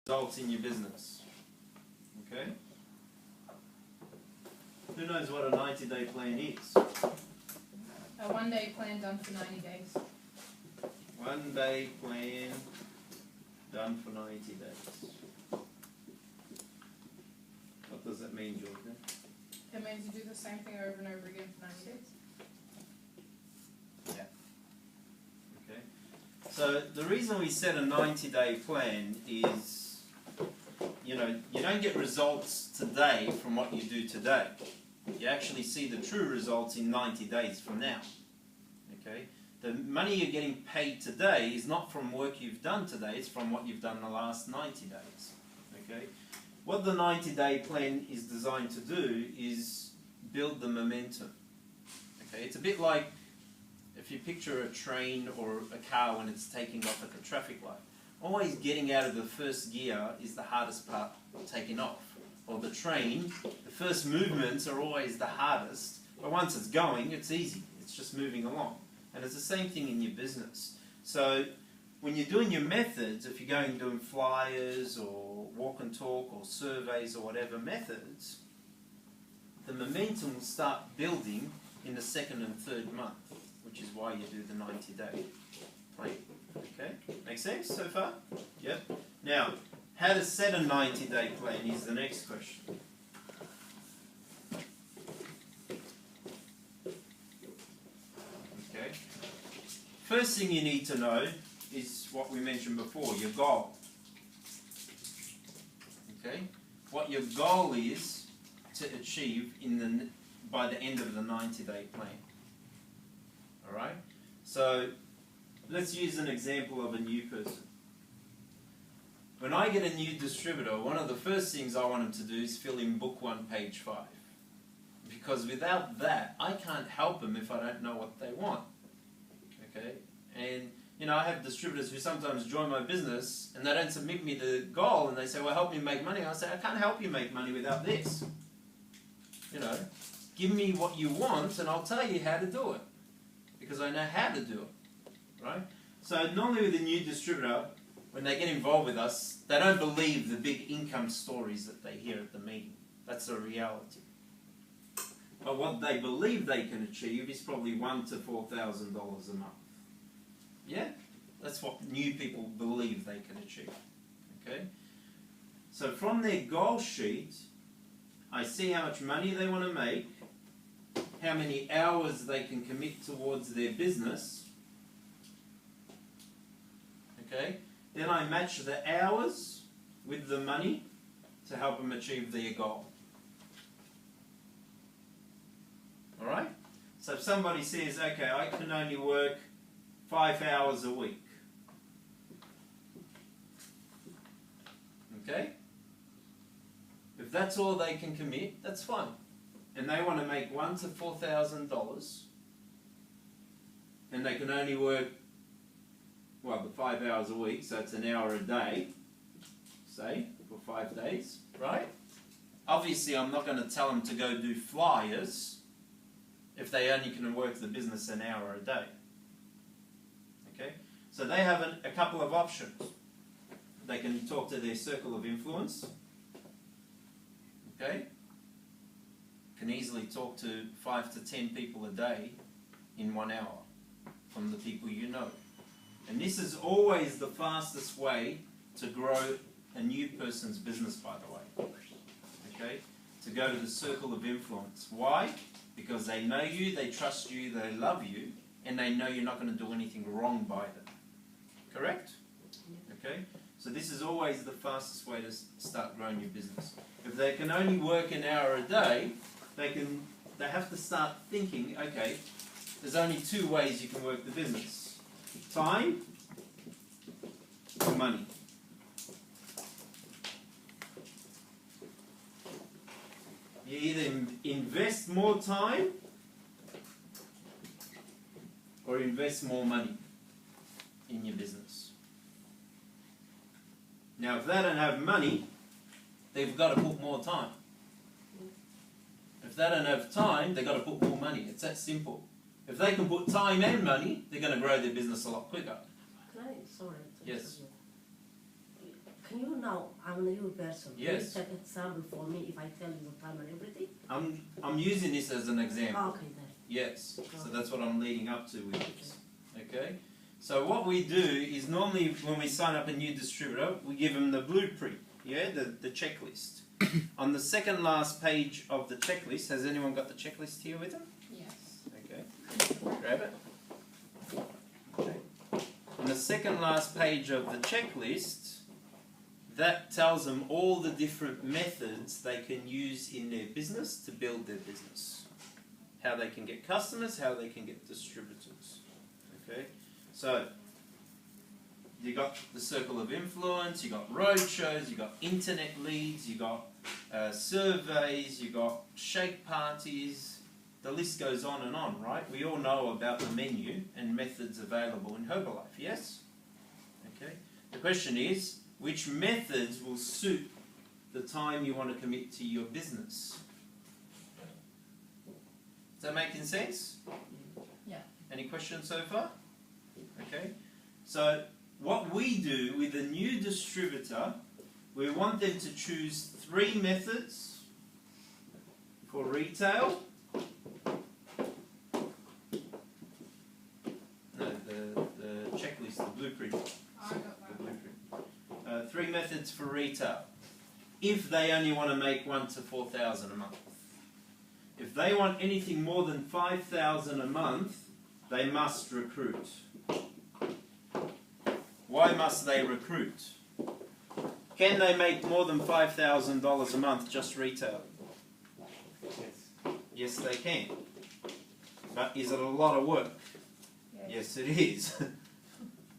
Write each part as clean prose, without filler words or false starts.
results in your business. Okay? Who knows what a 90-day plan is? A one-day plan done for 90 days. One-day plan done for 90 days. What does that mean, Jordan? It means you do the same thing over and over again for 90 days. Yeah. Okay. So the reason we set a 90-day plan is, you don't get results today from what you do today. You actually see the true results in 90 days from now. Okay? The money you're getting paid today is not from work you've done today, it's from what you've done the last 90 days. Okay? What the 90-day plan is designed to do is build the momentum. Okay? It's a bit like if you picture a train or a car when it's taking off at the traffic light. Always getting out of the first gear is the hardest part of taking off. Or the train, the first movements are always the hardest, but once it's going, it's easy. It's just moving along. And it's the same thing in your business. So when you're doing your methods, if you're going doing flyers or walk and talk or surveys or whatever methods, the momentum will start building in the second and third month, which is why you do the 90-day plan. Okay? Make sense so far? Yep. Now, how to set a 90-day plan is the next question. Okay. First thing you need to know is what we mentioned before, your goal. Okay? What your goal is to achieve by the end of the 90-day plan. Alright? So, let's use an example of a new person. When I get a new distributor, one of the first things I want them to do is fill in book 1, page 5. Because without that, I can't help them if I don't know what they want. Okay? And, I have distributors who sometimes join my business and they don't submit me the goal and they say, well, help me make money. I say, I can't help you make money without this. Give me what you want and I'll tell you how to do it. Because I know how to do it. Right? So normally with a new distributor, when they get involved with us, they don't believe the big income stories that they hear at the meeting. That's the reality. But what they believe they can achieve is probably $1,000 to $4,000 a month. Yeah? That's what new people believe they can achieve. Okay? So from their goal sheet, I see how much money they want to make, how many hours they can commit towards their business. Okay? Then I match the hours with the money to help them achieve their goal. Alright? So if somebody says, okay, I can only work 5 hours a week. Okay? If that's all they can commit, that's fine. And they want to make $1,000 to $4,000, and they can only work the 5 hours a week, so it's an hour a day, say, for 5 days, right? Obviously, I'm not going to tell them to go do flyers if they only can work the business an hour a day. Okay? So they have a couple of options. They can talk to their circle of influence. Okay? Can easily talk to 5 to 10 people a day in 1 hour from the people you know. And this is always the fastest way to grow a new person's business, by the way. Okay? To go to the circle of influence. Why? Because they know you, they trust you, they love you, and they know you're not going to do anything wrong by them. Correct? Okay? So this is always the fastest way to start growing your business. If they can only work an hour a day, they have to start thinking, okay, there's only 2 ways you can work the business. Time or money. You either invest more time or invest more money in your business. Now, if they don't have money, they've got to put more time. If they don't have time, they've got to put more money. It's that simple. If they can put time and money, they're going to grow their business a lot quicker. Can I, sorry. Yes. Can you now, I'm a new person. Yes. Can you take an example for me if I tell you the time and everything? I'm using this as an example. Okay then. Yes. So that's what I'm leading up to with this. Okay? So what we do is normally when we sign up a new distributor, we give them the blueprint, yeah, the checklist. On the second last page of the checklist, has anyone got the checklist here with them? Yes. Okay. Grab it. Okay. On the second last page of the checklist, that tells them all the different methods they can use in their business to build their business. How they can get customers, how they can get distributors. Okay? So, you got the circle of influence, you got road shows, you got internet leads, you got surveys, you got shake parties, the list goes on, right? We all know about the menu and methods available in Herbalife, yes? Okay. The question is, which methods will suit the time you want to commit to your business? Is that making sense? Yeah. Any questions so far? Okay. So, what we do with a new distributor, we want them to choose 3 methods for retail. No, the checklist, the blueprint. I got The that. blueprint. 3 methods for retail. If they only want to make 1,000 to 4,000 a month. If they want anything more than 5,000 a month, they must recruit. Why must they recruit? Can they make more than $5,000 a month just retail? Yes. Yes, they can. But is it a lot of work? Yes, it is.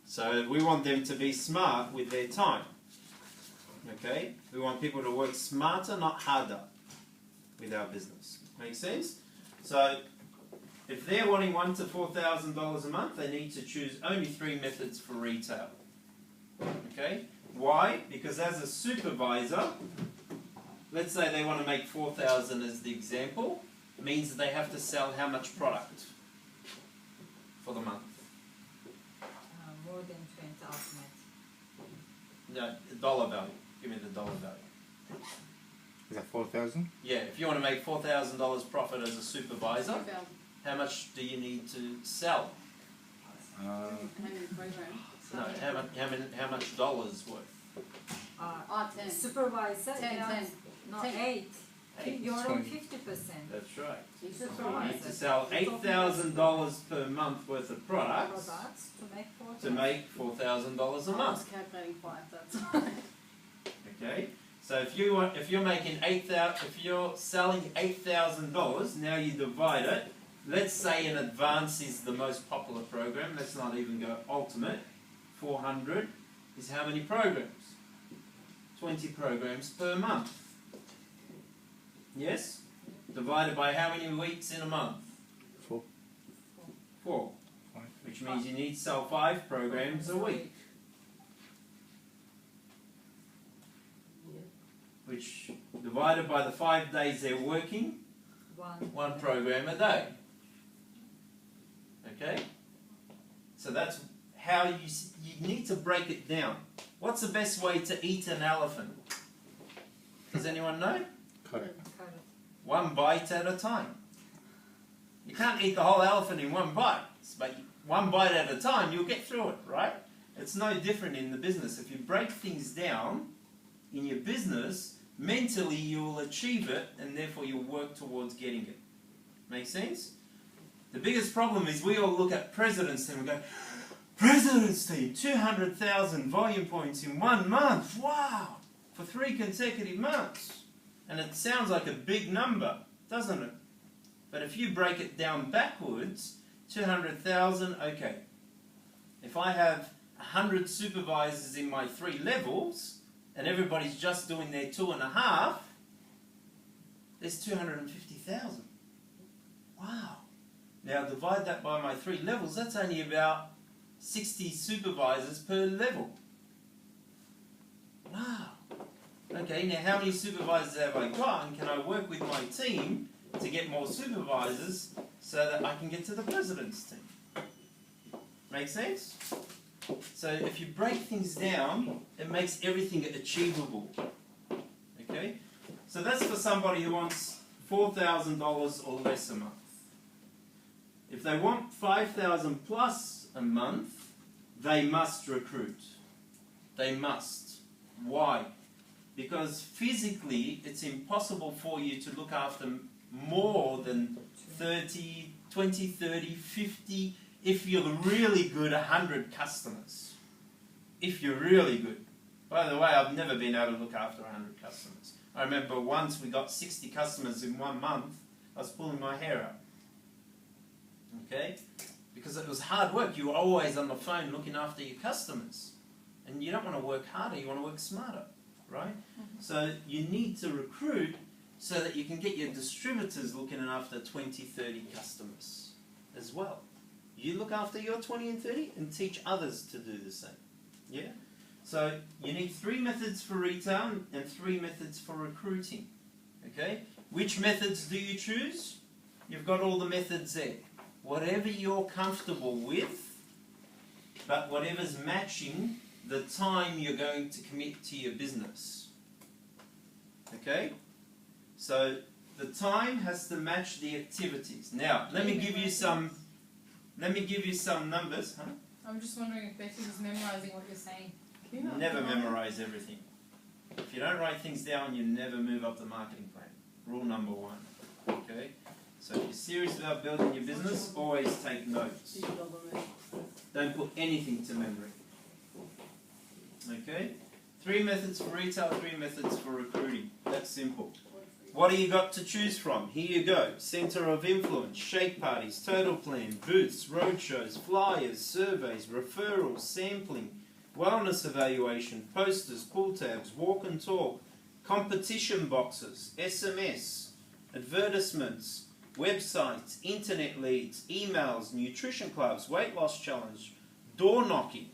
So we want them to be smart with their time. Okay? We want people to work smarter, not harder with our business. Make sense? So if they're wanting $1,000 to $4,000 a month, they need to choose only 3 methods for retail. Okay? Why? Because as a supervisor, let's say they want to make 4,000 as the example, it means that they have to sell how much product for the month? More than 20 outlets. No, the dollar value. Give me the dollar value. Is that 4,000? Yeah, if you want to make $4,000 profit as a supervisor, 2,000. how much do you need to sell? How many programs? No, how much dollars worth? Ah, 10. Supervisor, 10, yeah, 10. no, 10. 8. You're on 20. 50%. That's right. You So you Supervisor. need to sell $8,000 per month worth of products Products to make 4. to make $4,000 a I was month. calculating 5, that's fine. Okay. So if you're making if you're selling $8,000, now you divide it. Let's say an advance is the most popular program. Let's not even go ultimate. 400 is how many programs? 20 programs per month. Yes? Divided by how many weeks in a month? 4. 4. Fine. Which means you need to sell 5 programs a week. Which, divided by the 5 days they're working, 1 program a day. Okay? So that's how you need to break it down. What's the best way to eat an elephant? Does anyone know? Cut it. 1 bite at a time. You can't eat the whole elephant in 1 bite, but 1 bite at a time, you'll get through it, right? It's no different in the business. If you break things down in your business, mentally you'll achieve it, and therefore you'll work towards getting it. Make sense? The biggest problem is we all look at President's Team and go, President's Team, 200,000 volume points in 1 month, wow, for 3 consecutive months. And it sounds like a big number, doesn't it? But if you break it down backwards, 200,000, okay. If I have 100 supervisors in my 3 levels, and everybody's just doing their 2.5, there's 250,000. Wow. Now divide that by my 3 levels, that's only about 60 supervisors per level. Wow. Okay, now how many supervisors have I got, and can I work with my team to get more supervisors so that I can get to the president's team? Make sense? So if you break things down, it makes everything achievable. Okay? So that's for somebody who wants $4,000 or less a month. If they want 5,000 plus a month, they must recruit. They must. Why? Because physically it's impossible for you to look after more than 30, 20, 30, 50, if you're really good, 100 customers. If you're really good. By the way, I've never been able to look after 100 customers. I remember once we got 60 customers in 1 month, I was pulling my hair out. Okay? Because it was hard work. You were always on the phone looking after your customers. And you don't want to work harder, you want to work smarter. Right? So you need to recruit so that you can get your distributors looking after 20, 30 customers as well. You look after your 20 and 30 and teach others to do the same. Yeah? So you need 3 methods for retail and 3 methods for recruiting. Okay? Which methods do you choose? You've got all the methods there. Whatever you're comfortable with, but whatever's matching the time you're going to commit to your business. Okay? So the time has to match the activities. Now, let me give you some numbers. Huh? I'm just wondering if Betty was memorising what you're saying. Can you not Never memorize? memorize everything. If you don't write things down, you never move up the marketing plan. Rule number 1. Okay? So if you're serious about building your business, always take notes. Don't put anything to memory. Okay? 3 methods for retail, 3 methods for recruiting. That's simple. What do you got to choose from? Here you go. Center of influence, shake parties, total plan, booths, roadshows, flyers, surveys, referrals, sampling, wellness evaluation, posters, pull tabs, walk and talk, competition boxes, SMS, advertisements, websites, internet leads, emails, nutrition clubs, weight loss challenge, door knocking.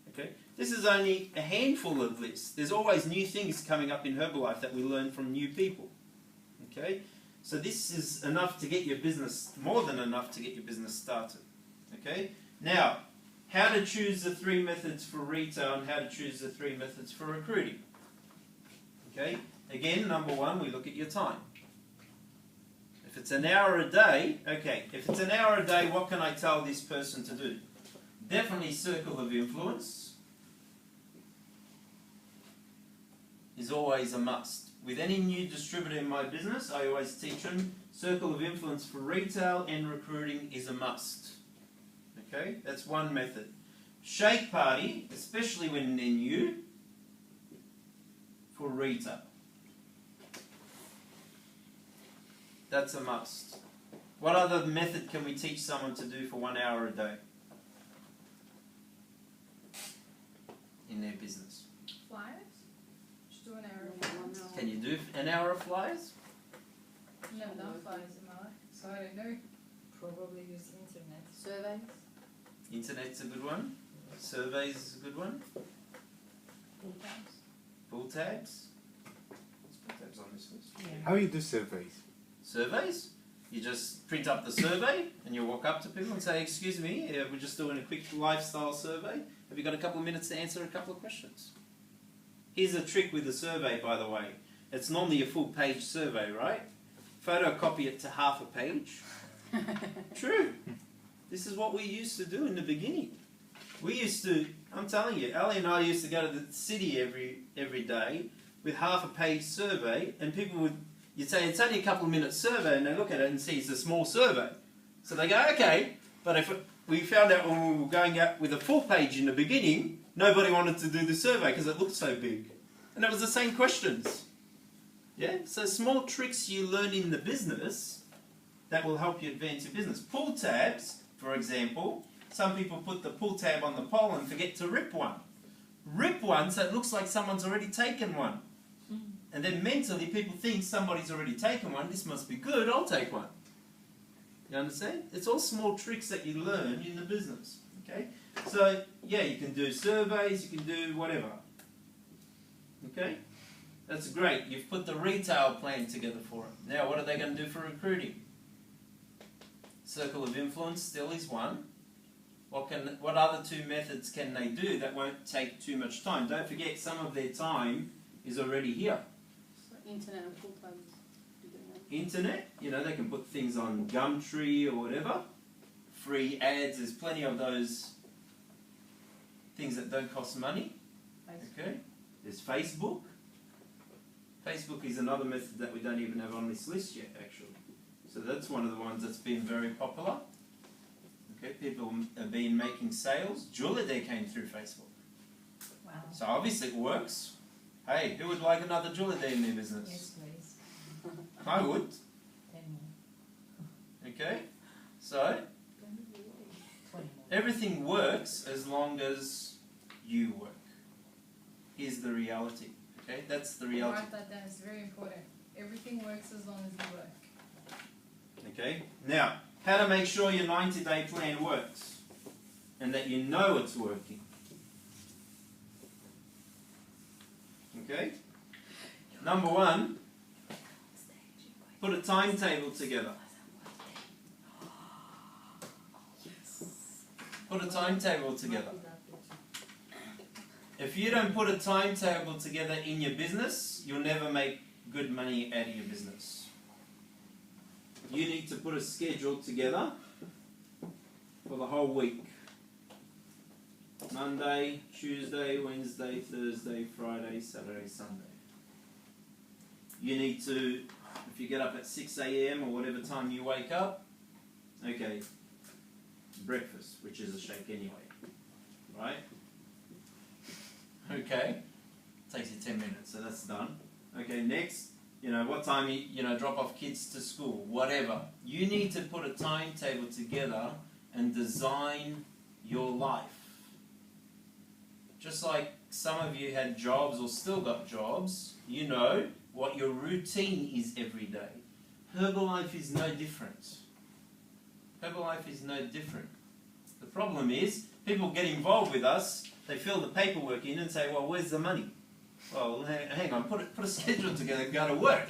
Okay? This is only a handful of lists. There's always new things coming up in Herbalife that we learn from new people. Okay? So this is enough to get your business, more than enough to get your business started. Okay? Now, how to choose the 3 methods for retail and how to choose the 3 methods for recruiting. Okay? Again, number 1, we look at your time. If it's an hour a day, okay, if it's an hour a day, what can I tell this person to do? Definitely circle of influence is always a must. With any new distributor in my business, I always teach them circle of influence for retail and recruiting is a must. Okay, that's one method. Shake party, especially when they're new, for retail. That's a must. What other method can we teach someone to do for 1 hour a day in their business? Flyers? Just do an hour of flyers. Can you do an hour of flyers? I've never done flyers in my life, so I don't know. Probably use internet. Surveys? Internet's a good one. Surveys is a good one. Pull tabs. Pull tabs. Let's put tabs on this list. How you do surveys? Surveys. You just print up the survey and you walk up to people and say, excuse me, we're just doing a quick lifestyle survey. Have you got a couple of minutes to answer a couple of questions? Here's a trick with the survey, by the way. It's normally a full page survey, right? Photocopy it to half a page. True. This is what we used to do in the beginning. We used to, I'm telling you, Ali and I used to go to the city every day with half a page survey, and people would, you'd say it's only a couple of minutes survey, and they look at it and see it's a small survey. So they go, okay, but if we found out when we were going out with a full page in the beginning, nobody wanted to do the survey because it looked so big. And it was the same questions. Yeah? So small tricks you learn in the business that will help you advance your business. Pull tabs, for example, some people put the pull tab on the pole and forget to rip one. Rip one so it looks like someone's already taken one. And then mentally people think somebody's already taken one, this must be good, I'll take one. You understand? It's all small tricks that you learn in the business. Okay? So, yeah, you can do surveys, you can do whatever. Okay? That's great. You've put the retail plan together for it. Now, what are they going to do for recruiting? Circle of influence still is one. What other two methods can they do that won't take too much time? Don't forget, some of their time is already here. So internet and full time do that. Internet, they can put things on Gumtree or whatever. Free ads, there's plenty of those things that don't cost money. Okay, there's Facebook. Facebook is another method that we don't even have on this list yet, actually. So that's one of the ones that's been very popular. Okay, people have been making sales. Juladay came through Facebook. Wow. So obviously it works. Hey, who would like another Juladay in their business? Yes, please. I would. 10 more. Okay, so 20 more. everything works as long as you work. Is the reality. Okay, that's the reality. Write that down, it's very important. Everything works as long as you work. Okay, now, how to make sure your 90-day plan works and that you know it's working. Okay, number one, put a timetable together. Put a timetable together. If you don't put a timetable together in your business, you'll never make good money out of your business. You need to put a schedule together for the whole week. Monday, Tuesday, Wednesday, Thursday, Friday, Saturday, Sunday. You need to, if you get up at 6 a.m. or whatever time you wake up, okay, breakfast, which is a shake anyway, right? Okay, takes you 10 minutes, so that's done. Okay, next, what time you drop off kids to school, whatever. You need to put a timetable together and design your life. Just like some of you had jobs or still got jobs, you know what your routine is every day. Herbalife is no different. Herbalife is no different. The problem is, people get involved with us, they fill the paperwork in and say, well, where's the money? Well, hang on, put a schedule together, go to work.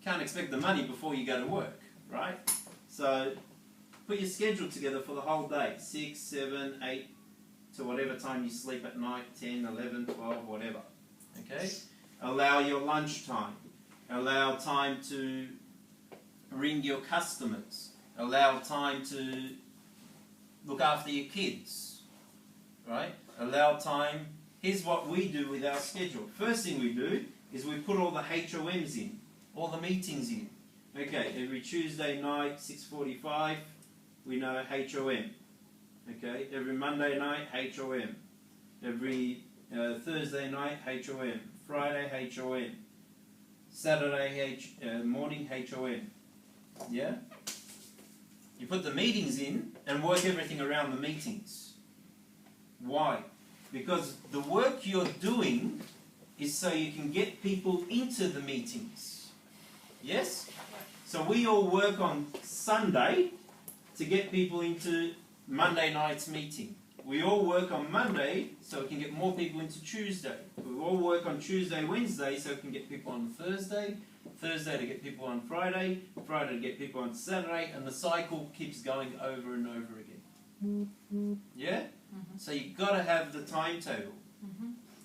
Can't expect the money before you go to work, right? So, put your schedule together for the whole day, 6, 7, 8, to whatever time you sleep at night, 10, 11, 12, whatever. Okay? Allow your lunch time. Allow time to ring your customers. Allow time to look after your kids. Right? Allow time. Here's what we do with our schedule. First thing we do is we put all the HOMs in, all the meetings in. Okay, every Tuesday night, 6:45, we know HOM. Okay, every Monday night, HOM. Every Thursday night, HOM. Friday, HOM. Saturday morning, HOM. Yeah? You put the meetings in and work everything around the meetings. Why? Because the work you're doing is so you can get people into the meetings. Yes? So we all work on Sunday to get people into Monday night's meeting. We all work on Monday so we can get more people into Tuesday. We all work on Tuesday, Wednesday so we can get people on Thursday. Thursday to get people on Friday. Friday to get people on Saturday. And the cycle keeps going over and over again. Yeah? So you've got to have the timetable.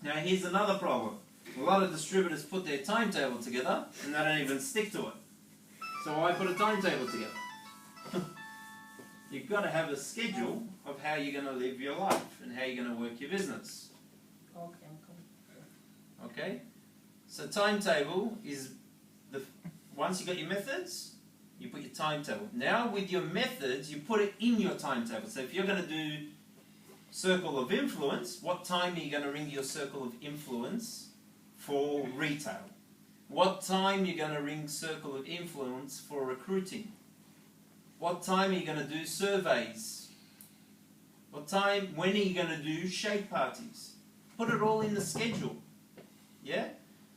Now here's another problem. A lot of distributors put their timetable together and they don't even stick to it. So why put a timetable together? You've got to have a schedule of how you're going to live your life and how you're going to work your business. Okay, I'm coming. Okay? So timetable is once you've got your methods, you put your timetable. Now with your methods, you put it in your timetable. So if you're going to do circle of influence, what time are you going to ring your circle of influence for retail? What time are you going to ring circle of influence for recruiting? What time are you going to do surveys? When are you going to do shake parties? Put it all in the schedule. Yeah?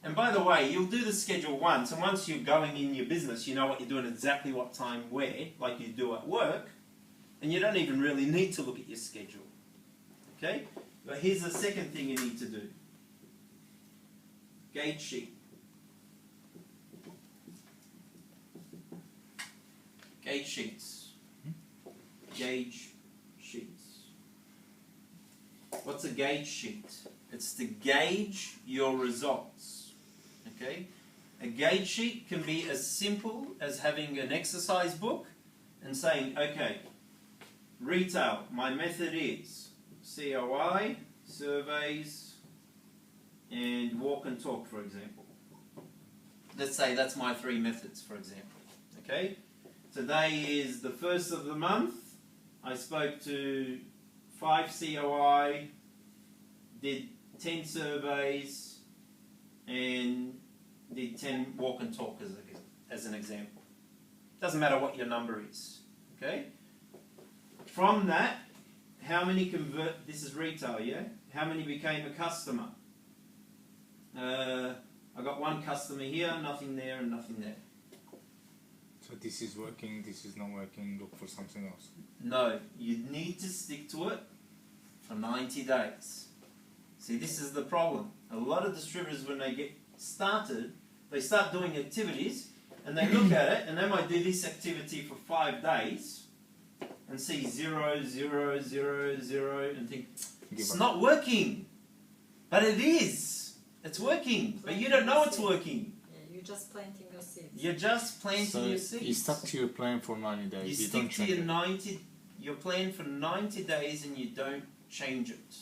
And by the way, you'll do the schedule once, and once you're going in your business, you know what you're doing, exactly what time, where, like you do at work, and you don't even really need to look at your schedule. Okay? But here's the second thing you need to do. Gauge sheet. Gauge sheets. Gauge What's a gauge sheet? It's to gauge your results. Okay? A gauge sheet can be as simple as having an exercise book and saying, okay, retail, my method is COI, surveys, and walk and talk, for example. Let's say that's my 3 methods, for example. Okay? Today is the 1st of the month. I spoke to 5 COI, did 10 surveys, and did 10 walk and talk as an example. Doesn't matter what your number is. Okay? From that, how many convert? This is retail, yeah? How many became a customer? I got 1 customer here, nothing there, and nothing there. So this is working, this is not working, look for something else. No, you need to stick to it for 90 days. See, this is the problem. A lot of distributors, when they get started, they start doing activities, and they look at it, and they might do this activity for 5 days, and see 0, 0, 0, 0, and think, it's not working. But it is. It's working, but you don't know it's working. Yeah, you're just planting your seeds. You're just planting So your seeds. you stuck to your plan for 90 days. You don't stick to change your it. 90, your plan for 90 days and you don't change it.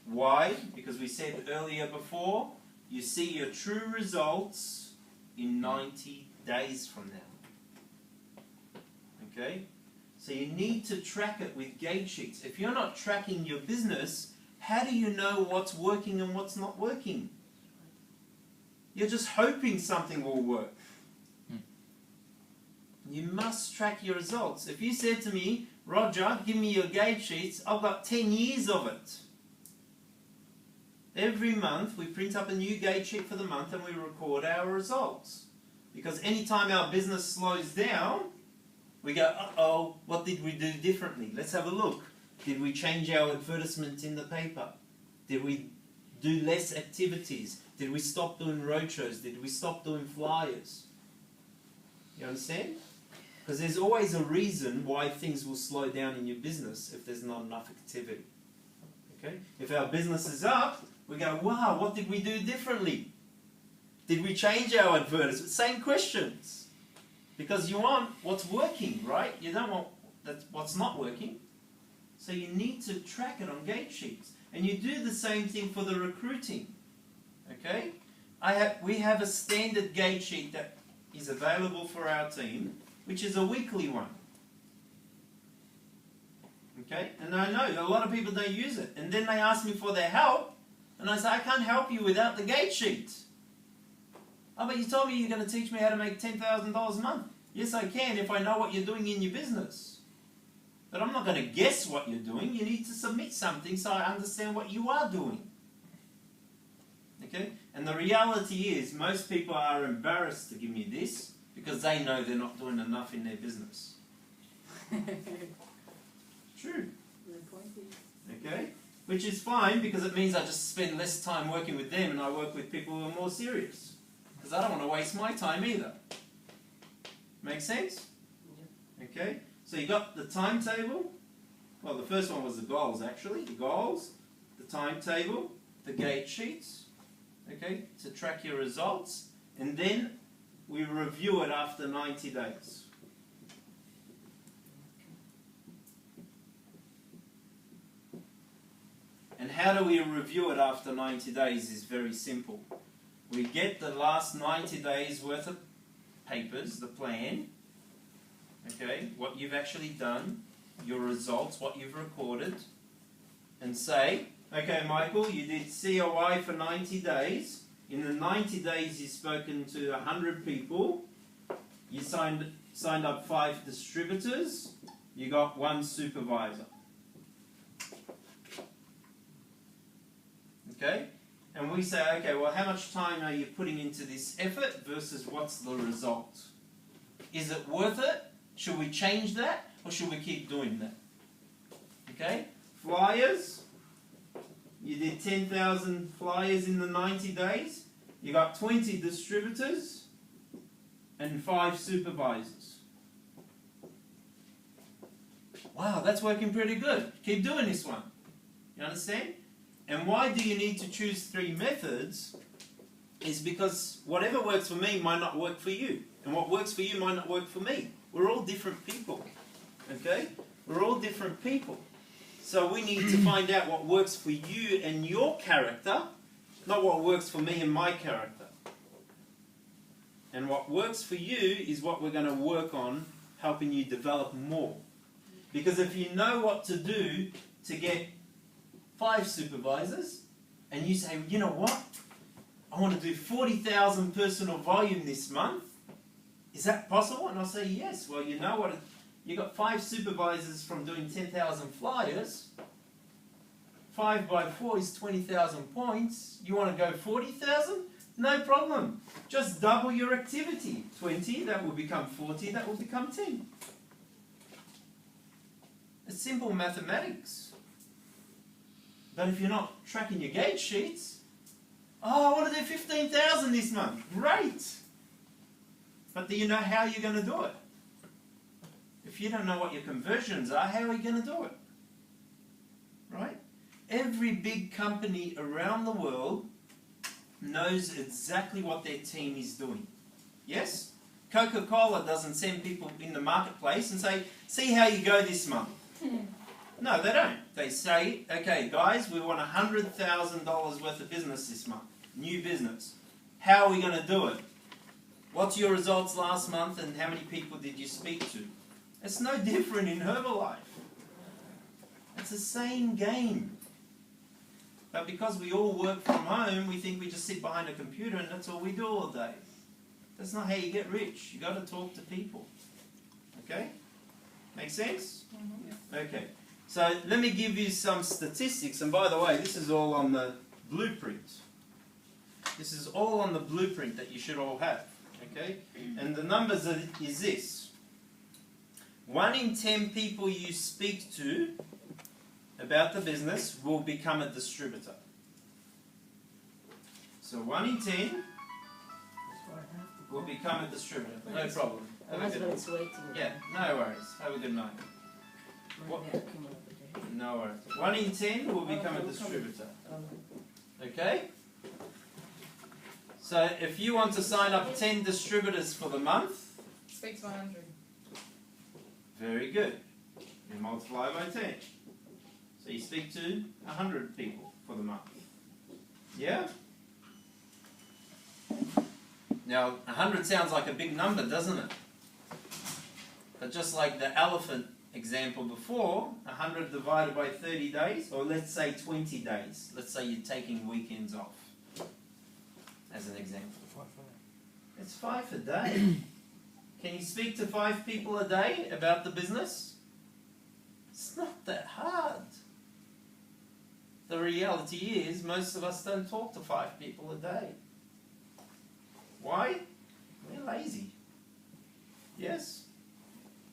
Why? Because we said earlier before, you see your true results in 90 days from now. Okay? So you need to track it with gauge sheets. If you're not tracking your business, how do you know what's working and what's not working? You're just hoping something will work. You must track your results. If you said to me, Roger, give me your gauge sheets, I've got 10 years of it. Every month we print up a new gauge sheet for the month and we record our results. Because anytime our business slows down, we go, uh-oh, what did we do differently? Let's have a look. Did we change our advertisement in the paper? Did we do less activities? Did we stop doing roadshows? Did we stop doing flyers? You understand? Because there's always a reason why things will slow down in your business if there's not enough activity. Okay? If our business is up, we go, wow, what did we do differently? Did we change our advertisement? Same questions. Because you want what's working, right? You don't want what's not working. So you need to track it on gauge sheets. And you do the same thing for the recruiting. Okay? We have a standard gauge sheet that is available for our team, which is a weekly one. Okay? And I know a lot of people don't use it. And then they ask me for their help, and I say, I can't help you without the gauge sheet. Oh, but you told me you're going to teach me how to make $10,000 a month. Yes, I can if I know what you're doing in your business. But I'm not going to guess what you're doing. You need to submit something so I understand what you are doing. Okay? And the reality is, most people are embarrassed to give me this because they know they're not doing enough in their business. True. Okay? Which is fine because it means I just spend less time working with them and I work with people who are more serious. Because I don't want to waste my time either. Make sense? Okay? So you got the timetable. Well, the first one was the goals actually. The goals, the timetable, the gauge sheets. Okay? To track your results. And then we review it after 90 days. And how do we review it after 90 days is very simple. We get the last 90 days worth of papers, the plan, okay, what you've actually done, your results, what you've recorded, and say, okay, Michael, you did COI for 90 days. In the 90 days, you've spoken to 100 people. You signed up 5 distributors. You got 1 supervisor. Okay? And we say, okay, well, how much time are you putting into this effort versus what's the result? Is it worth it? Should we change that? Or should we keep doing that? Okay? Flyers. You did 10,000 flyers in the 90 days. You got 20 distributors and 5 supervisors. Wow, that's working pretty good. Keep doing this one. You understand? And why do you need to choose 3 methods? Is because whatever works for me might not work for you. And what works for you might not work for me. We're all different people. Okay? We're all different people. So we need to find out what works for you and your character, not what works for me and my character. And what works for you is what we're going to work on helping you develop more. Because if you know what to do to get 5 supervisors, and you say, you know what? I want to do 40,000 personal volume this month. Is that possible? And I'll say, yes. Well, you know what? You got 5 supervisors from doing 10,000 flyers. 5 by 4 is 20,000 points. You want to go 40,000? No problem. Just double your activity. 20, that will become 40, that will become 10. It's simple mathematics. But if you're not tracking your gauge sheets, oh, I want to do 15,000 this month. Great. But do you know how you're going to do it? If you don't know what your conversions are, how are you going to do it? Right? Every big company around the world knows exactly what their team is doing. Yes? Coca-Cola doesn't send people in the marketplace and say, see how you go this month. No, they don't. They say, okay, guys, we want $100,000 worth of business this month. New business. How are we going to do it? What's your results last month and how many people did you speak to? It's no different in Herbalife. It's the same game. But because we all work from home, we think we just sit behind a computer and that's all we do all day. That's not how you get rich. You've got to talk to people. Okay? Make sense? Okay. So let me give you some statistics. And by the way, this is all on the blueprint. This is all on the blueprint that you should all have. Okay? And the numbers is this. 1 in 10 people you speak to about the business will become a distributor. So 1 in 10 will become a distributor. No problem. My Have a good husband is waiting. Yeah, no worries. Have a good night. What? Maybe I come over there. No worries. 1 in 10 will become a distributor. Okay? So if you want to sign up 10 distributors for the month, Speak to 100. very good. You multiply by 10. So you speak to 100 people for the month. Yeah? Now, 100 sounds like a big number, doesn't it? But just like the elephant example before, 100 divided by 30 days, or let's say 20 days. Let's say you're taking weekends off, as an example. It's 5 a day. Can you speak to 5 people a day about the business? It's not that hard. The reality is, most of us don't talk to 5 people a day. Why? We're lazy. Yes?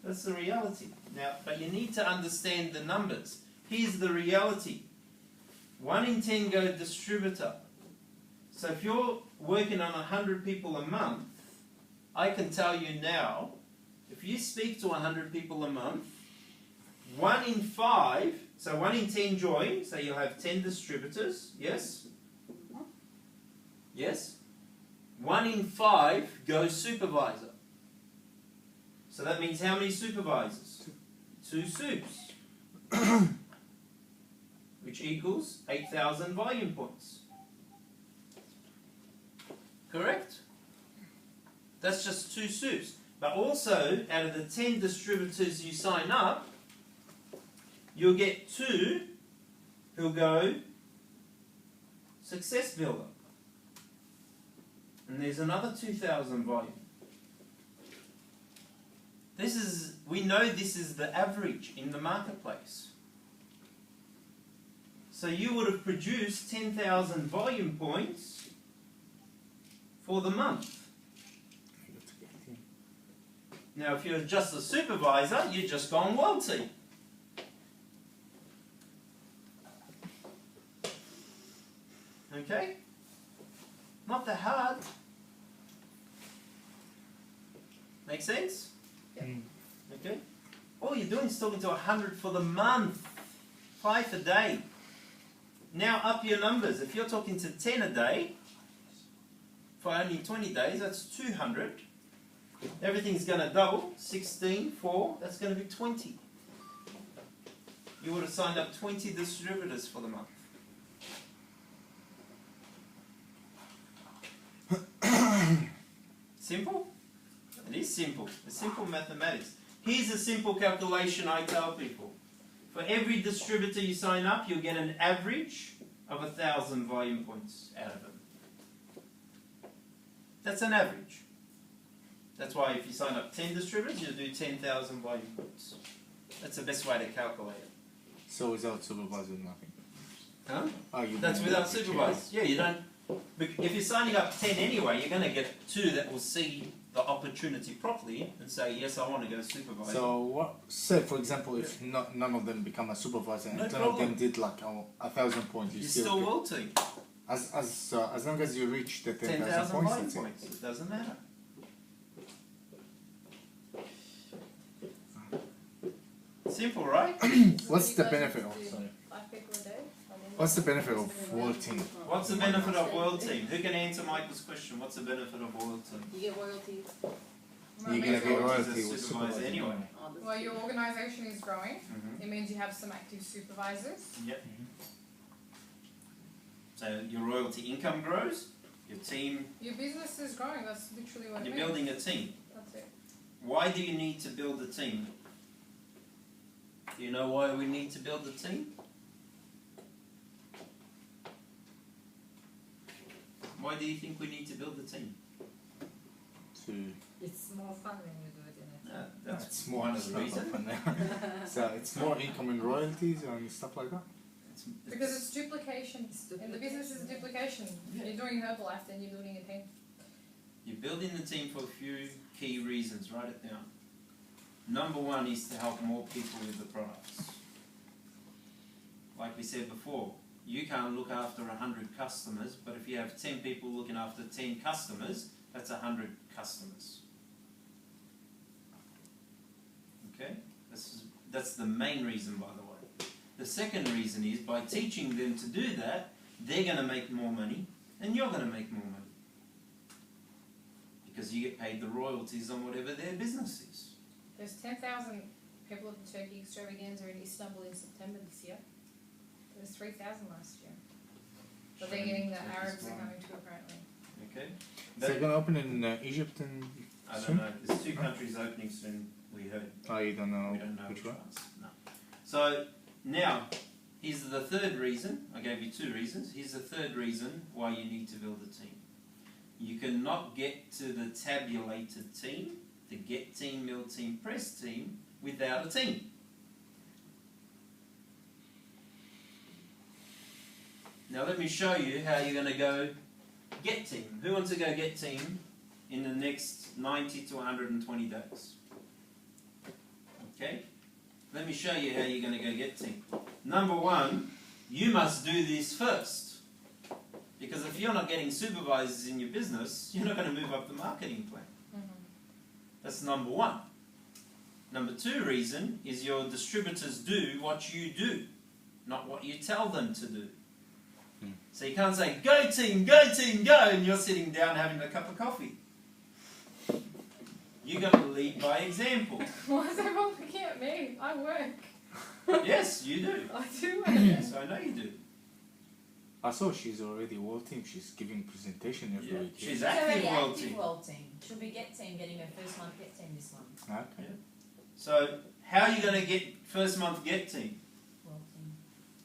That's the reality. Now, but you need to understand the numbers. Here's the reality. 1 in 10 go distributor. So if you're working on 100 people a month, I can tell you now, if you speak to 100 people a month, 1 in 5, so 1 in 10 join, so you'll have 10 distributors, yes? Yes? 1 in 5 goes supervisor. So that means how many supervisors? 2 soups. Which equals 8,000 volume points. Correct? That's just 2 soups. But also, out of the 10 distributors you sign up, you'll get 2 who'll go success builder. And there's another 2,000 volume. We know this is the average in the marketplace. So you would have produced 10,000 volume points for the month. Now if you're just a supervisor, you're just gone wealthy. Okay? Not that hard. Make sense? Yeah. Okay? All you're doing is talking to 100 for the month. 5 a day. Now up your numbers. If you're talking to 10 a day, for only 20 days, that's 200. Everything's going to double. 16, 4, that's going to be 20. You would have signed up 20 distributors for the month. Simple? It is simple. It's simple mathematics. Here's a simple calculation I tell people. For every distributor you sign up, you'll get an average of 1,000 volume points out of it. That's an average. That's why if you sign up 10 distributors, you'll do 10,000 volume points. That's the best way to calculate it. So without supervisor, nothing. Huh? Oh, you That's don't without have to supervisors. Yeah, you don't. If you're signing up 10 anyway, you're going to get 2 that will see the opportunity properly and say, yes, I want to go supervisor. So what? Say for example, if none of them become a supervisor and No 10 of them problem. did like 1,000 points, you you're still still get- world team. as long as you reach the 10,000 10,000 points, volume that's it. points. It doesn't matter. Simple, right? What's the benefit of? Sorry. 5 people a day? What's the benefit of World Team? What's the benefit of world team? Who can answer Michael's question? What's the benefit of world team? You get royalties. You're gonna get Royalties royalty as with supervisor supervisor anyway. Oh, this Well, is- your organisation is growing. Mm-hmm. It means you have some active supervisors. Yep. So your royalty income grows, your team, Your business is growing. That's literally what it you're means. building a team. That's it. Why do you need to build a team? Do you know why we need to build a team? Why do you think we need to build a team? To It's more fun when you do it in it. That's it's more one of the reasons. So it's more income and royalties and stuff like that. Because it's duplication. And the business is duplication. Yeah. You're doing Herbalife, then you're building a team. You're building the team for a few key reasons. Write it down. Number one is to help more people with the products. Like we said before, you can't look after 100 customers, but if you have 10 people looking after 10 customers, that's 100 customers. Okay? That's the main reason, by the way. The second reason is by teaching them to do that, they're going to make more money, and you're going to make more money. Because you get paid the royalties on whatever their business is. There's 10,000 people at the Turkey Extravaganza in Istanbul in September this year. There was 3,000 last year. But they're getting the Arabs are coming too, apparently. Okay? So you're gonna open in Egypt and I don't soon? know. There's 2 countries opening soon, we heard. Oh, you don't know We don't know which one? ones. No. So, now, here's the third reason. I gave you 2 reasons. Here's the third reason why you need to build a team. You cannot get to the tabulated team, the get team, mill team, press team, without a team. Now let me show you how you're going to go get team. Who wants to go get team in the next 90 to 120 days? Okay? Let me show you how you're going to go get team. Number one, you must do this first. Because if you're not getting supervisors in your business, you're not going to move up the marketing plan. That's number one. Number 2 reason is your distributors do what you do, not what you tell them to do. So you can't say, go team, go, and you're sitting down having a cup of coffee. You got to lead by example. Why is everyone looking at me? I work. Yes, you do. I do work. Yes, I know you do. I saw she's already World Team. She's giving presentation every Yeah. week. She's She's active already world active team. world team. She'll be get team getting her first month get team this month. Okay. So how are you going to get first month get team? World team.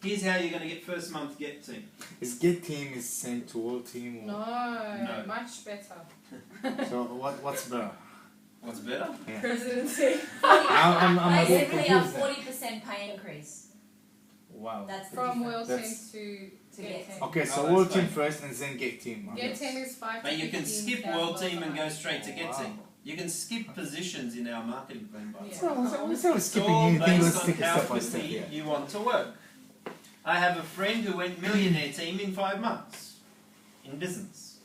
Here's how you're going to get first month get team. Is Get Team is same to World Team? Or? No, much better. So what's better? What's better? Yeah. Presidency. I'm a bit Basically a confused. 40% pay increase. Wow. That's the From difference. World That's- Team to to Get Get Team. Okay, so Oh, that's World Team fine. first and then Get Team. I Get guess. Team is 5 to But you can 15,000 skip world team and go dollars. straight to get Wow. team. You can skip positions in our marketing plan, by the way. Yeah. So It's skipping all anything, let's based on take it how step by step quickly here. you want to work. I have a friend who went millionaire team in 5 months in business.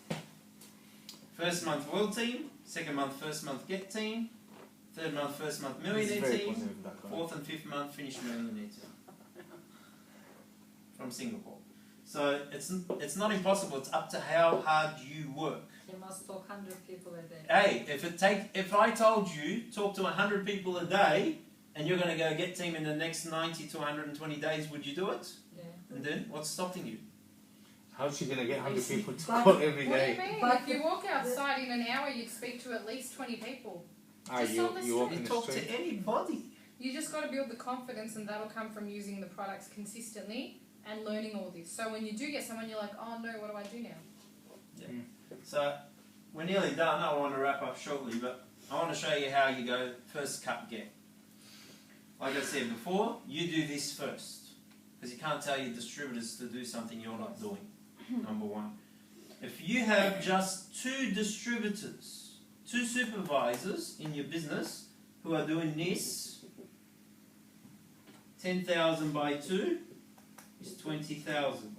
First month world team, second month first month get team, third month first month He's millionaire very team, positive, that guy. fourth and fifth month finished millionaire team. From Singapore. So it's not impossible. It's up to how hard you work. You must talk 100 people a day. Hey, if I told you talk to 100 people a day, and you're going to go get team in the next 90 to 120 days, would you do it? Yeah. And then what's stopping you? How's she gonna get 100 people to But- call every What do you day? mean? But- If you walk outside in an hour, you'd speak to at least 20 people. Ah, Just you on the you walk You in the talk to street. anybody. You just got to build the confidence, and that'll come from using the products consistently and learning all this. So when you do get someone, you're like, oh no, what do I do now? So we're nearly done. I want to wrap up shortly, but I want to show you how you go first cut get. Like I said before, you do this first, because you can't tell your distributors to do something you're not doing. Number one. If you have just 2 distributors, 2 supervisors in your business who are doing this, 10,000 by 2 is 20,000.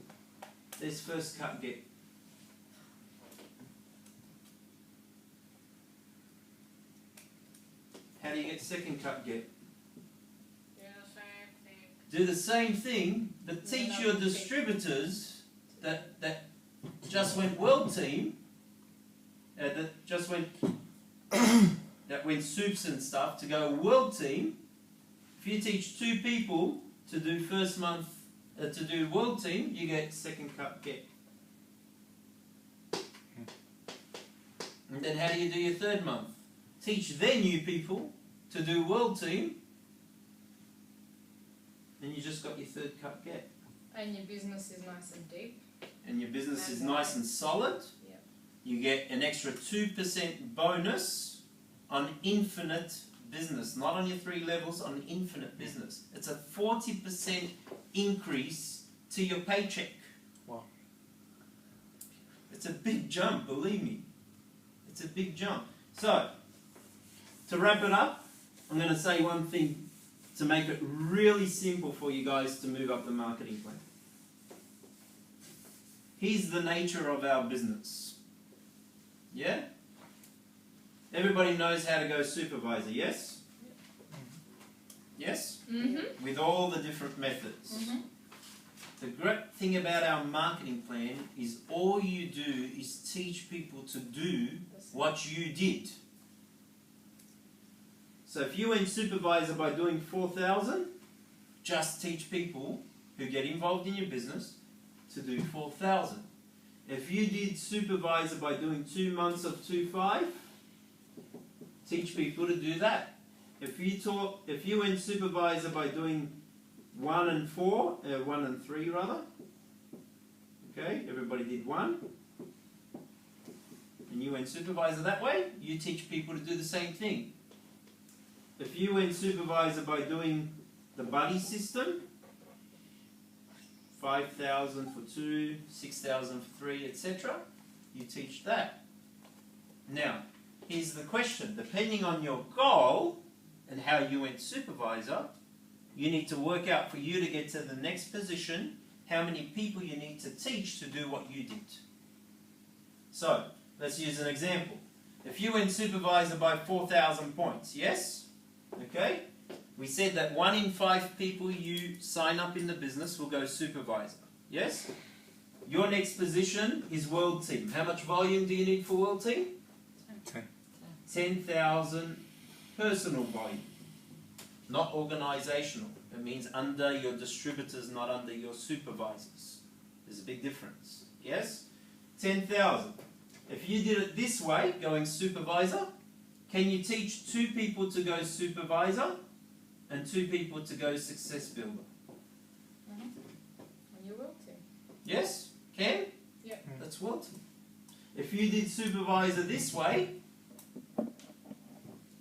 There's first cut get. How do you get second cut get? Do the same thing, but teach your distributors that just went world team, that just went that went soups and stuff to go world team. If you teach 2 people to do first month to do world team, you get second cut get. And then how do you do your third month? Teach their new people to do world team. Then you just got your third cut get. And your business is nice and deep. And your business is And nice and solid. Yep. You get an extra 2% bonus on infinite business, not on your 3 levels, on infinite business. It's a 40% increase to your paycheck. Wow. It's a big jump, believe me. It's a big jump. So, to wrap it up, I'm going to say one thing to make it really simple for you guys to move up the marketing plan. Here's the nature of our business. Yeah? Everybody knows how to go supervisor, yes? Yes? Mm-hmm. With all the different methods. Mm-hmm. The great thing about our marketing plan is all you do is teach people to do what you did. So if you went supervisor by doing 4,000, just teach people who get involved in your business to do 4,000. If you did supervisor by doing 2 months of 2.5, teach people to do that. If you went supervisor by doing 1 and 3 rather, okay, everybody did 1, and you went supervisor that way, you teach people to do the same thing. If you went supervisor by doing the buddy system, 5,000 for 2, 6,000 for 3, etc., you teach that. Now, here's the question. Depending on your goal and how you went supervisor, you need to work out for you to get to the next position how many people you need to teach to do what you did. So, let's use an example. If you went supervisor by 4,000 points, yes? Okay? We said that 1 in 5 people you sign up in the business will go supervisor. Yes? Your next position is world team. How much volume do you need for world team? 10. 10,000 personal volume. Not organizational. It means under your distributors, not under your supervisors. There's a big difference. Yes? 10,000. If you did it this way, going supervisor, can you teach 2 people to go supervisor and 2 people to go success builder? And you will too. Yes? Can? Yep. That's what. If you did supervisor this way,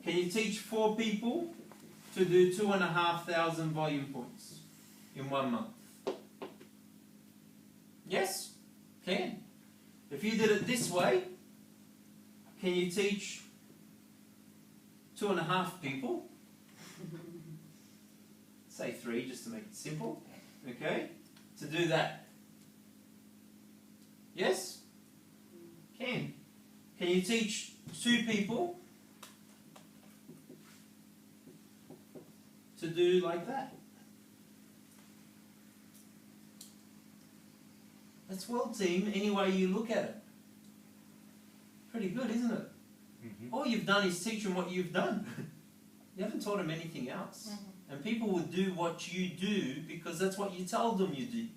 can you teach 4 people to do 2,500 volume points in 1 month? Yes? Can. If you did it this way, can you teach 2.5 people? Say 3 just to make it simple. Okay? To do that. Yes? Can. Can you teach 2 people to do like that? That's well team any way you look at it. Pretty good, isn't it? Mm-hmm. All you've done is teach them what you've done. You haven't taught them anything else. And people will do what you do because that's what you told them you did.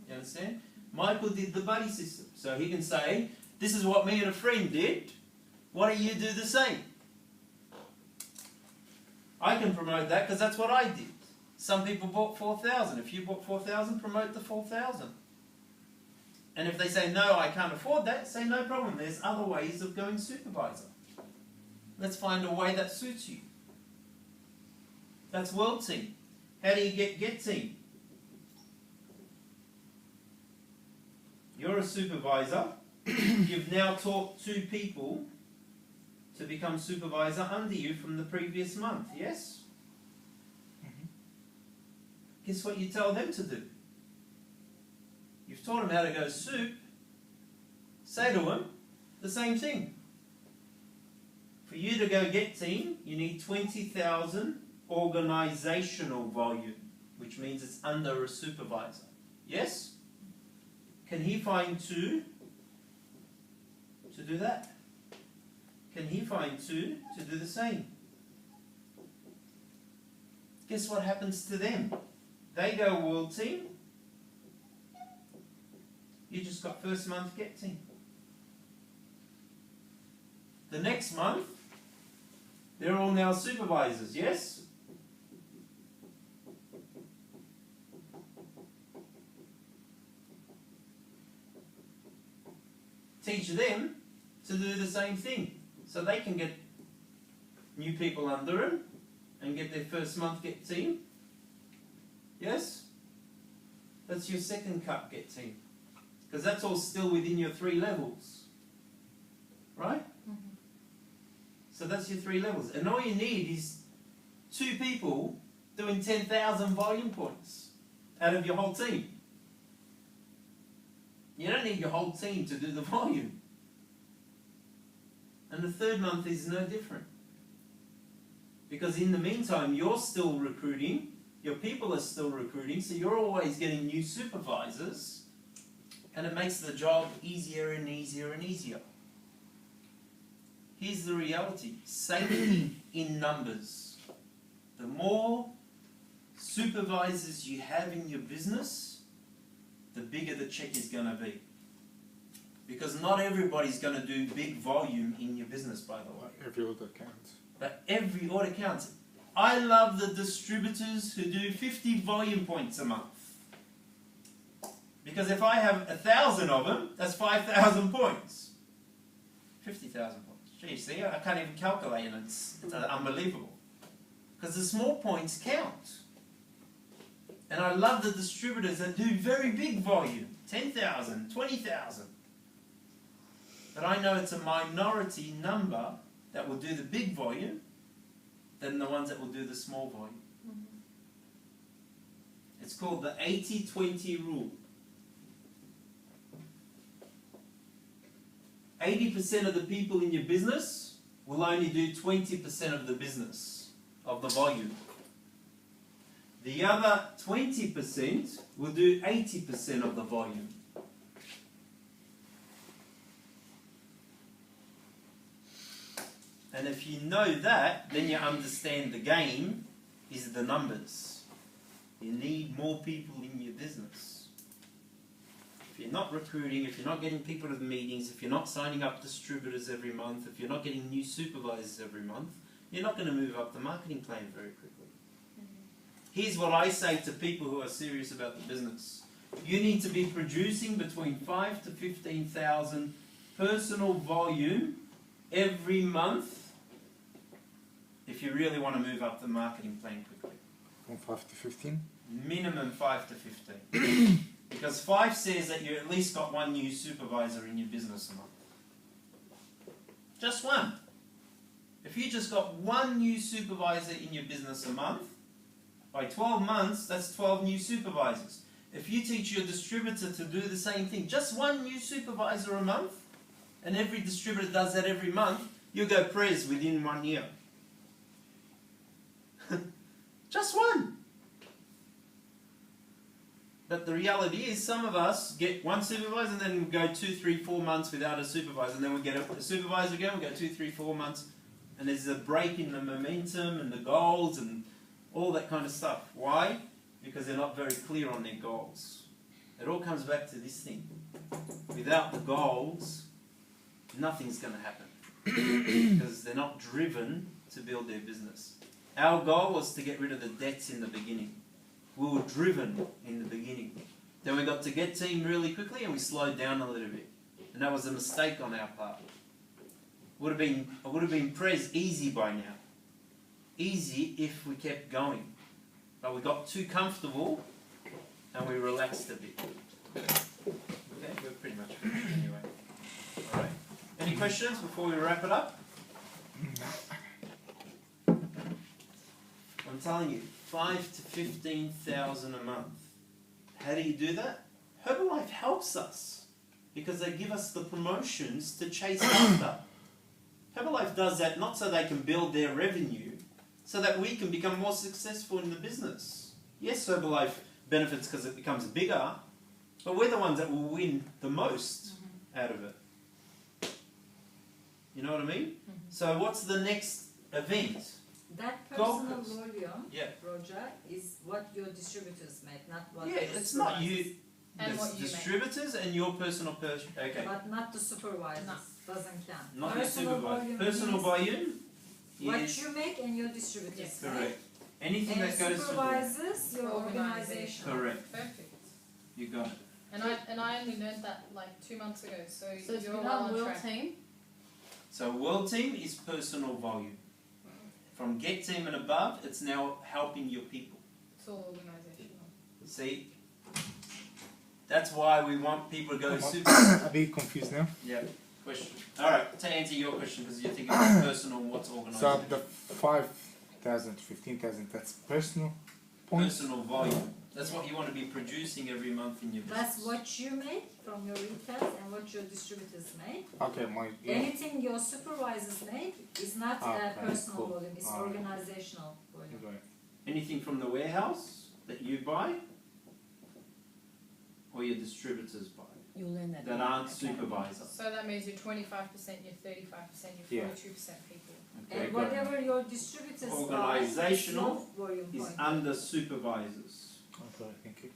You understand? Michael did the buddy system. So he can say, this is what me and a friend did. Why don't you do the same? I can promote that because that's what I did. Some people bought 4,000. If you bought 4,000, promote the 4,000. And if they say, no, I can't afford that, say, no problem. There's other ways of going supervisor. Let's find a way that suits you. That's World Team. How do you get Team? You're a supervisor. You've now taught 2 people to become supervisor under you from the previous month, yes? Guess what you tell them to do? You've taught them how to go soup. Say to them the same thing. For you to go get team, you need 20,000 organizational volume, which means it's under a supervisor. Yes? Can he find 2 to do that? Can he find 2 to do the same? Guess what happens to them? They go World Team. You just got first month get team. The next month, they're all now supervisors, yes? Teach them to do the same thing so they can get new people under them and get their first month get team. Yes? That's your second cup get team. Because that's all still within your 3 levels. Right? So that's your 3 levels. And all you need is 2 people doing 10,000 volume points out of your whole team. You don't need your whole team to do the volume. And the third month is no different. Because in the meantime, you're still recruiting, your people are still recruiting, so you're always getting new supervisors, and it makes the job easier and easier and easier. Here's the reality. Safety in numbers. The more supervisors you have in your business, the bigger the check is going to be. Because not everybody's going to do big volume in your business, by the way. Every order counts. But every order counts. I love the distributors who do 50 volume points a month. Because if I have 1,000 of them, that's 5,000 points. 50,000 points. Gee, see, I can't even calculate it. It's unbelievable. Because the small points count. And I love the distributors that do very big volume. 10,000, 20,000. But I know it's a minority number that will do the big volume than the ones that will do the small volume. It's called the 80-20 rule. 80% of the people in your business will only do 20% of the business, of the volume. The other 20% will do 80% of the volume. And if you know that, then you understand the game is the numbers. You need more people in your business. If you're not recruiting, if you're not getting people to the meetings, if you're not signing up distributors every month, if you're not getting new supervisors every month, you're not going to move up the marketing plan very quickly. Here's what I say to people who are serious about the business. You need to be producing between 5,000 to 15,000 personal volume every month if you really want to move up the marketing plan quickly. From 5 to 15? Minimum 5 to 15. Because 5 says that you at least got 1 new supervisor in your business a month. Just 1. If you just got 1 new supervisor in your business a month, by 12 months, that's 12 new supervisors. If you teach your distributor to do the same thing, just 1 new supervisor a month, and every distributor does that every month, you'll go Prez within 1 year. Just 1. But the reality is, some of us get one supervisor and then we go 2, 3, 4 months without a supervisor, and then we get a supervisor again. We go 2, 3, 4 months, and there's a break in the momentum and the goals and all that kind of stuff. Why? Because they're not very clear on their goals. It all comes back to this thing. Without the goals, nothing's going to happen because they're not driven to build their business. Our goal was to get rid of the debts in the beginning. We were driven in the beginning. Then we got to Get Team really quickly and we slowed down a little bit. And that was a mistake on our part. It would have been Prez easy by now. Easy if we kept going. But we got too comfortable and we relaxed a bit. Okay, we're pretty much finished anyway. Alright. Any questions before we wrap it up? I'm telling you, 5,000 to 15,000 a month. How do you do that? Herbalife helps us because they give us the promotions to chase after. Herbalife does that not so they can build their revenue, so that we can become more successful in the business. Yes, Herbalife benefits because it becomes bigger, but we're the ones that will win the most out of it. You know what I mean? So what's the next event? That Gold personal Coast. volume, Yeah. Roger, is what your distributors make, not what Yeah, your it's not supervisors. you. And It's what you make. distributors and your personal person. Okay. But not the supervisors. No. Doesn't count. Not your Personal supervisor. volume Personal means volume what is you make and your distributors Yes. make. correct. Anything And that goes to supervisors, your Organisation. organization. correct. Perfect. You got it. And I only learned that like 2 months ago, so, So it's you're been well our on world track. team. So World Team is personal volume. From Get Team and above, it's now helping your people. It's all organisational. See? That's why we want people to go super. A bit confused now. Yeah. Question. All right. To answer your question, because you're thinking about personal, what's So organisation? the 5,000 to 15,000, that's personal points. Personal volume. That's what you want to be producing every month in your business. That's what you make from your retailers and what your distributors make. Okay, yeah. Anything your supervisors make is not Okay, personal cool. volume, it's Alright. organizational volume. Got it. Anything from the warehouse that you buy, or your distributors buy You'll learn that. that aren't supervisors. So that means you're 25%, you're 35%, you're Yeah. 42% people. Okay, And got it. whatever your distributors buy, Organizational it's not volume is point. under supervisors. Okay, thank you.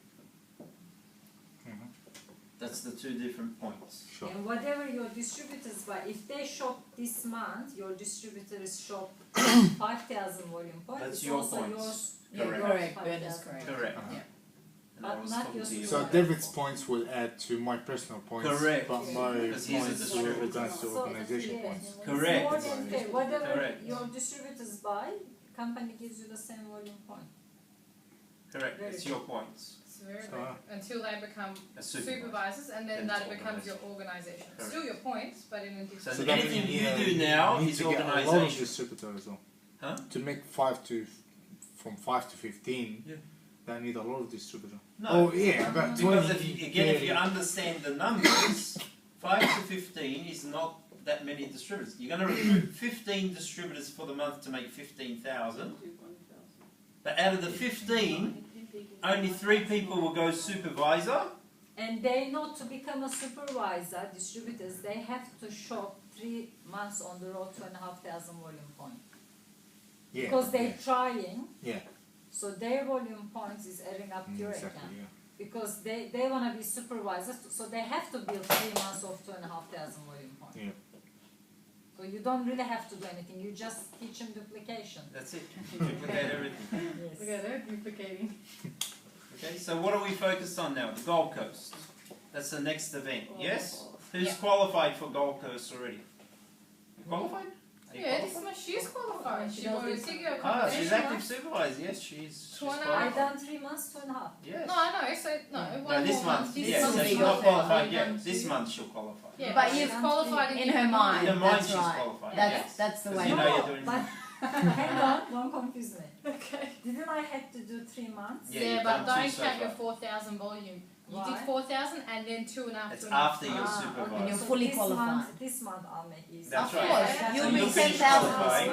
That's the two different points. Sure. And whatever your distributors buy, if they shop this month, your distributors shop 5,000 volume points. That's it's your also points. yours. Correct. Correct, 5,000. Bert is correct. Correct. Uh-huh. Yeah. And I But was not talking your to you. So about David's points will add to my personal points. Correct. But my Because he's a points distributor. will go to So, organization yeah. points. Correct. More than fair. Whatever Correct. your distributors buy, company gives you the same volume point. Correct. Very It's good. your points. It's very So, good. Until they become A supervisor. supervisors, and then Then that it's becomes your organisation. Correct. Still your points, but in a different. So So the that anything means you you do now need is to get a lot of organisation. distributors as well. Huh? To make 5 to from 5 to 15, Yeah. they need a lot of distributors. No. Oh yeah, but Because 20, if you, again, if you understand the numbers, 5 to 15 is not that many distributors. You're going to recruit 15 distributors for the month to make 15,000. But out of the 15, only 3 people will go supervisor. And they know to become a supervisor, distributors, they have to shop 3 months on the road, 2,500 volume point. yeah, Because they're trying, yeah, so their volume points is adding up to your exactly, account. yeah. Because they want to be supervisors, so they have to build 3 months of 2,500 volume points. Yeah. So you don't really have to do anything, you just teach them duplication. That's it. Duplicate everything. Look at it, duplicating. Okay, so what are we focused on now? The Gold Coast. That's the next event. Yes? Who's Yeah. qualified for Gold Coast already? You qualified? Are you Yeah, this qualified? is she's qualified. She She won a does Tigger Ah, competition. she's active supervisor. Yes, she's Two and a I qualified. done 3 months, 2.5. Yes. No, I know. So no, No, one this more month. This Yeah, month so she she's got not qualified qualified. yet. This month she'll qualify. Yeah, But but you've she's qualified in her mind. In her mind, That's she's right. qualified. That's yes. that's the 'Cause way. you know No, you're doing. but hang on, don't confuse me. Okay. Didn't I have to do 3 months? Yeah, Yeah, you've but done two don't so count your far. 4,000 volume. You Why? did 4,000 and then 2.5. It's 2.5. after your supervisor. And you're so fully this qualified. This month I'll make easy. That's Of right. course, That's You'll what be you'll finish 10,000. qualifying.